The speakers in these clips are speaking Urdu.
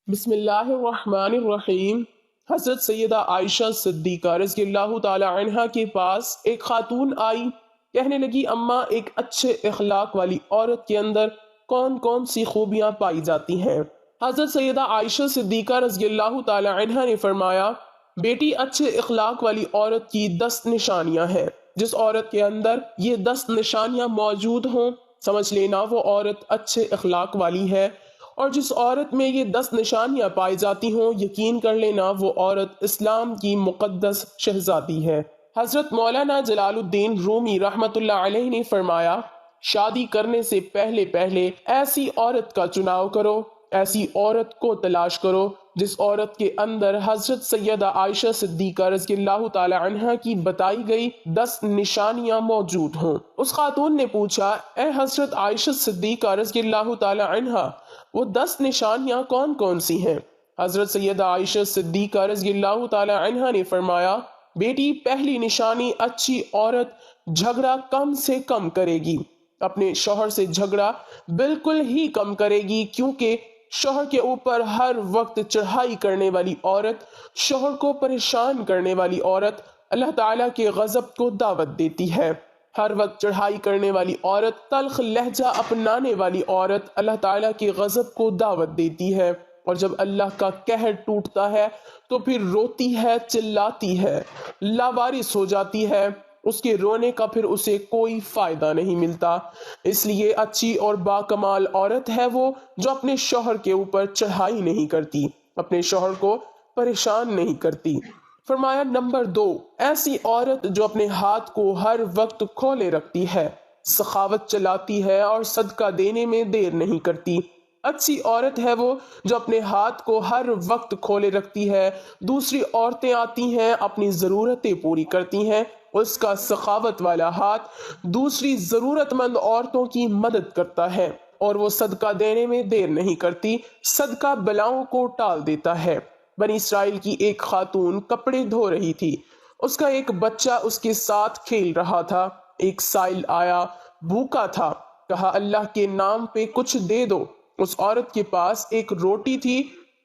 بسم اللہ الرحمن الرحیم۔ حضرت سیدہ عائشہ صدیقہ رضی اللہ تعالی عنہا کے پاس ایک خاتون آئی، کہنے لگی اماں، ایک اچھے اخلاق والی عورت کے اندر کون کون سی خوبیاں پائی جاتی ہیں؟ حضرت سیدہ عائشہ صدیقہ رضی اللہ تعالی عنہا نے فرمایا، بیٹی، اچھے اخلاق والی عورت کی 10 نشانیاں ہیں۔ جس عورت کے اندر یہ 10 نشانیاں موجود ہوں، سمجھ لینا وہ عورت اچھے اخلاق والی ہے، اور جس عورت میں یہ 10 نشانیاں پائی جاتی ہوں، یقین کر لینا وہ عورت اسلام کی مقدس شہزادی ہے۔ حضرت مولانا جلال الدین رومی رحمت اللہ علیہ نے فرمایا، شادی کرنے سے پہلے پہلے ایسی عورت کا چناؤ کرو، ایسی عورت کو تلاش کرو جس عورت کے اندر حضرت سیدہ عائشہ صدیقہ رضی اللہ تعالی عنہا کی بتائی گئی 10 نشانیاں موجود ہوں۔ اس خاتون نے پوچھا، اے حضرت عائشہ صدیقہ رضی اللہ تعالی عنہا، وہ 10 نشانیاں کون کون سی ہیں؟ حضرت سیدہ عائشہ صدیقہ رضی اللہ تعالی عنہا نے فرمایا، بیٹی، پہلی نشانی، اچھی عورت جھگڑا کم سے کم کرے گی، اپنے شوہر سے جھگڑا بالکل ہی کم کرے گی، کیونکہ شوہر کے اوپر ہر وقت چڑھائی کرنے والی عورت، شوہر کو پریشان کرنے والی عورت اللہ تعالیٰ کے غضب کو دعوت دیتی ہے۔ ہر وقت چڑھائی کرنے والی عورت، تلخ لہجہ اپنانے والی عورت اللہ تعالیٰ کے غضب کو دعوت دیتی ہے، اور جب اللہ کا قہر ٹوٹتا ہے تو پھر روتی ہے، چلاتی ہے، لاوارث ہو جاتی ہے، اس کے رونے کا پھر اسے کوئی فائدہ نہیں ملتا۔ اس لیے اچھی اور باکمال عورت ہے وہ جو اپنے شوہر کے اوپر چڑھائی نہیں کرتی، اپنے شوہر کو پریشان نہیں کرتی۔ فرمایا نمبر 2، ایسی عورت جو اپنے ہاتھ کو ہر وقت کھولے رکھتی ہے، سخاوت چلاتی ہے اور صدقہ دینے میں دیر نہیں کرتی۔ اچھی عورت ہے وہ جو اپنے ہاتھ کو ہر وقت کھولے رکھتی ہے، دوسری عورتیں آتی ہیں، اپنی ضرورتیں پوری کرتی ہیں، اس کا سخاوت والا ہاتھ دوسری ضرورت مند عورتوں کی مدد کرتا ہے، اور وہ صدقہ دینے میں دیر نہیں کرتی، صدقہ بلاؤں کو ٹال دیتا ہے۔ بنی اسرائیل کی ایک خاتون کپڑے دھو رہی تھی، اس کا ایک بچہ اس کے ساتھ کھیل رہا تھا۔ ایک سائل آیا، بھوکا تھا، کہا اللہ کے نام پہ کچھ دے دو۔ اس عورت کے پاس ایک روٹی تھی،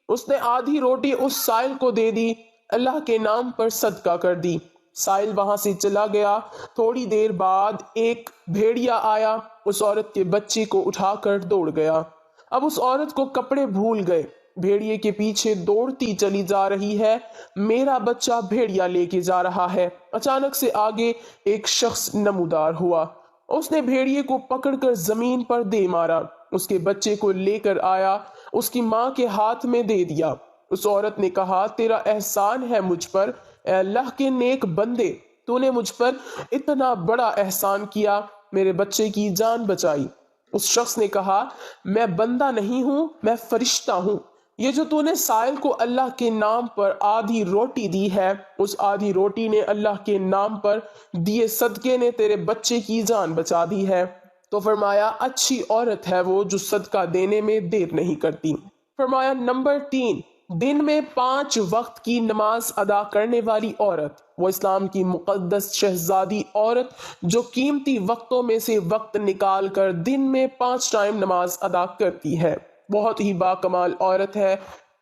اس نے آدھی روٹی اس سائل کو دے دی، اللہ کے نام پر صدقہ کر دی۔ سائل وہاں سے چلا گیا۔ تھوڑی دیر بعد ایک بھیڑیا آیا، اس عورت کے بچے کو اٹھا کر دوڑ گیا۔ اب اس عورت کو کپڑے بھول گئے، بھیڑیے کے پیچھے دوڑتی چلی جا رہی ہے، میرا بچہ بھیڑیا لے کے جا رہا ہے۔ اچانک سے آگے ایک شخص نمودار ہوا، اس نے بھیڑیے کو پکڑ کر زمین پر دے مارا، اس کے بچے کو لے کر آیا، اس کی ماں کے ہاتھ میں دے دیا۔ اس عورت نے کہا، تیرا احسان ہے مجھ پر، اے اللہ کے نیک بندے، تو نے مجھ پر اتنا بڑا احسان کیا، میرے بچے کی جان بچائی۔ اس شخص نے کہا، میں بندہ نہیں ہوں، میں فرشتہ ہوں۔ یہ جو تو نے سائل کو اللہ کے نام پر آدھی روٹی دی ہے، اس آدھی روٹی نے اللہ کے نام پر دیے صدقے نے تیرے بچے کی جان بچا دی ہے۔ تو فرمایا اچھی عورت ہے وہ جو صدقہ دینے میں دیر نہیں کرتی۔ فرمایا نمبر 3، دن میں 5 وقت کی نماز ادا کرنے والی عورت، وہ اسلام کی مقدس شہزادی عورت جو قیمتی وقتوں میں سے وقت نکال کر دن میں 5 ٹائم نماز ادا کرتی ہے، بہت ہی باکمال عورت ہے۔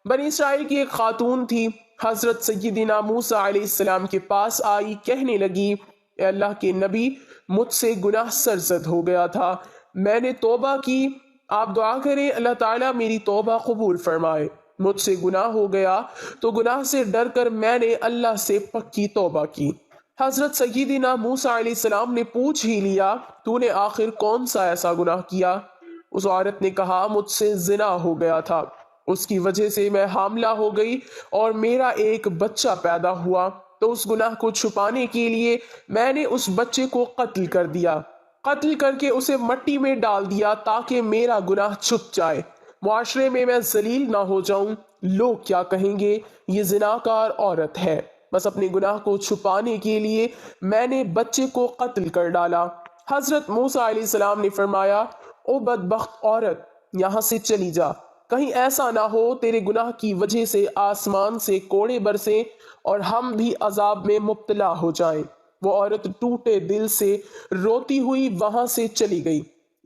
بنی اسرائیل کی ایک خاتون تھی، حضرت سیدنا موسیٰ علیہ السلام کے پاس آئی، کہنے لگی، اے اللہ کے نبی، مجھ سے گناہ سرزد ہو گیا تھا، میں نے توبہ کی، آپ دعا کریں اللہ تعالیٰ میری توبہ قبول فرمائے۔ مجھ سے گناہ ہو گیا تو گناہ سے ڈر کر میں نے اللہ سے پکی توبہ کی۔ حضرت سیدنا موسیٰ علیہ السلام نے پوچھ ہی لیا، تو نے آخر کون سا ایسا گناہ کیا؟ اس عورت نے کہا، مجھ سے زنا ہو گیا تھا، اس کی وجہ سے میں حاملہ ہو گئی اور میرا ایک بچہ پیدا ہوا، تو اس گناہ کو چھپانے کے لیے میں نے اس بچے کو قتل کر دیا، قتل کر کے اسے مٹی میں ڈال دیا تاکہ میرا گناہ چھپ جائے، معاشرے میں ذلیل نہ ہو جاؤں، لوگ کیا کہیں گے، یہ زناکار عورت ہے۔ بس اپنے گناہ کو چھپانے کے لیے میں نے بچے کو قتل کر ڈالا۔ حضرت موسیٰ علیہ السلام نے فرمایا، او بدبخت عورت، یہاں سے چلی جا، کہیں ایسا نہ ہو تیرے گناہ کی وجہ سے آسمان سے کوڑے برسیں اور ہم بھی عذاب میں مبتلا ہو جائیں۔ وہ عورت ٹوٹے دل سے روتی ہوئی وہاں سے چلی گئی۔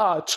8,